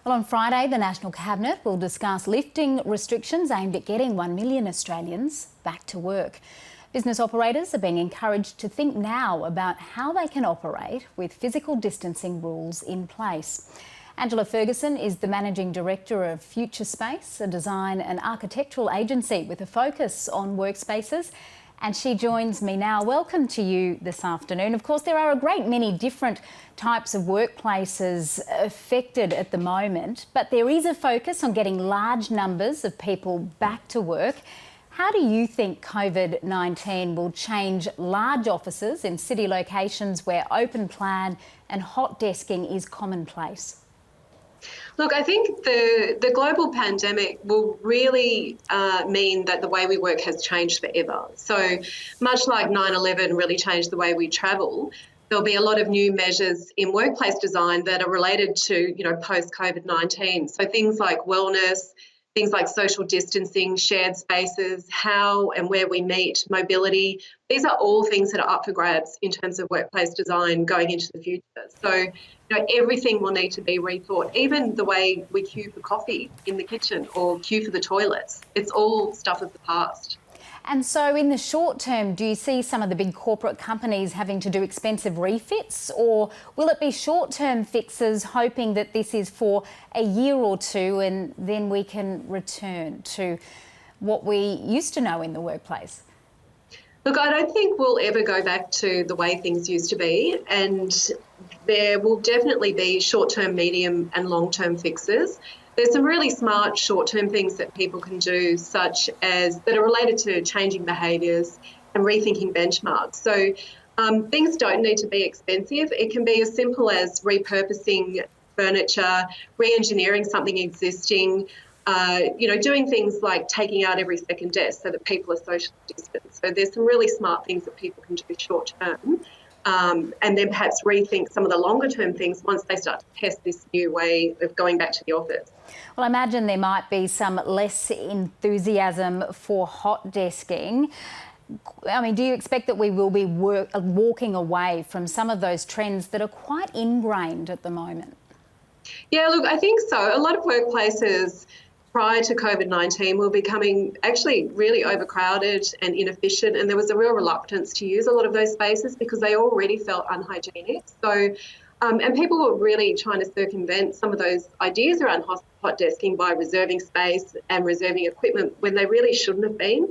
Well, on Friday, the National Cabinet will discuss lifting restrictions aimed at getting 1 million Australians back to work. Business operators are being encouraged to think now about how they can operate with physical distancing rules in place. Angela Ferguson is the Managing Director of Futurespace, a design and architectural agency with a focus on workspaces. And she joins me now. Welcome to you this afternoon. Of course, there are a great many different types of workplaces affected at the moment, but there is a focus on getting large numbers of people back to work. How do you think COVID-19 will change large offices in city locations where open plan and hot desking is commonplace? Look, I think the global pandemic will really mean that the way we work has changed forever. So much like 9/11 really changed the way we travel, there'll be a lot of new measures in workplace design that are related to, post-COVID-19. So things like wellness, things like social distancing, shared spaces, how and where we meet, mobility. These are all things that are up for grabs in terms of workplace design going into the future. So, everything will need to be rethought, even the way we queue for coffee in the kitchen or queue for the toilets. It's all stuff of the past. And so in the short term, do you see some of the big corporate companies having to do expensive refits, or will it be short-term fixes hoping that this is for a year or two and then we can return to what we used to know in the workplace? Look, I don't think we'll ever go back to the way things used to be, and there will definitely be short-term, medium and long-term fixes. There's some really smart short-term things that people can do, such as that are related to changing behaviours and rethinking benchmarks. So things don't need to be expensive. It can be as simple as repurposing furniture, re-engineering something existing, doing things like taking out every second desk so that people are socially distanced. So there's some really smart things that people can do short-term. And then perhaps rethink some of the longer term things once they start to test this new way of going back to the office. Well, I imagine there might be some less enthusiasm for hot desking. I mean, do you expect that we will be walking away from some of those trends that are quite ingrained at the moment? Yeah, look, I think so. A lot of workplaces prior to COVID-19 were becoming actually really overcrowded and inefficient, and there was a real reluctance to use a lot of those spaces because they already felt unhygienic. So, and people were really trying to circumvent some of those ideas around hot desking by reserving space and reserving equipment when they really shouldn't have been.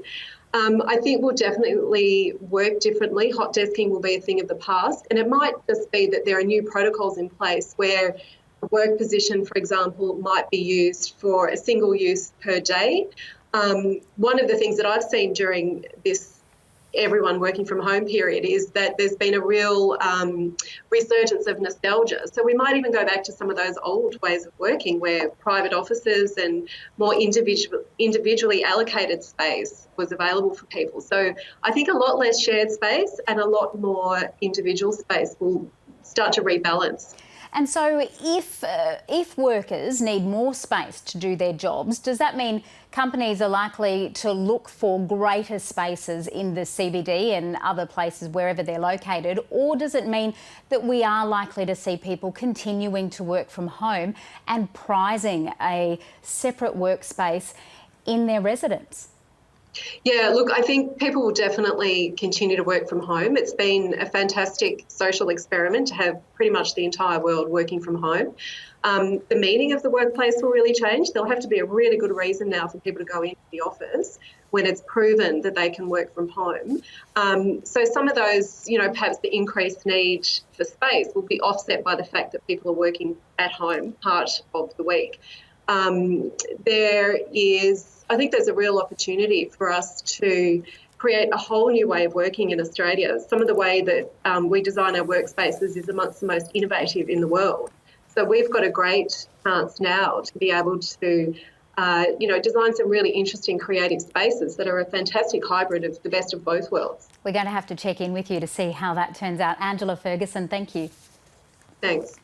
I think we'll definitely work differently. Hot desking will be a thing of the past, and it might just be that there are new protocols in place where work position, for example, might be used for a single use per day. One of the things that I've seen during this everyone working from home period is that there's been a real resurgence of nostalgia. So we might even go back to some of those old ways of working where private offices and more individually allocated space was available for people. So I think a lot less shared space and a lot more individual space will start to rebalance. And so if workers need more space to do their jobs, does that mean companies are likely to look for greater spaces in the CBD and other places wherever they're located? Or does it mean that we are likely to see people continuing to work from home and prizing a separate workspace in their residence? Yeah, look, I think people will definitely continue to work from home. It's been a fantastic social experiment to have pretty much the entire world working from home. The meaning of the workplace will really change. There'll have to be a really good reason now for people to go into the office when it's proven that they can work from home. So some of those, perhaps the increased need for space will be offset by the fact that people are working at home part of the week. I think there's a real opportunity for us to create a whole new way of working in Australia. Some of the way that we design our workspaces is amongst the most innovative in the world. So we've got a great chance now to be able to, design some really interesting creative spaces that are a fantastic hybrid of the best of both worlds. We're going to have to check in with you to see how that turns out. Angela Ferguson, thank you. Thanks.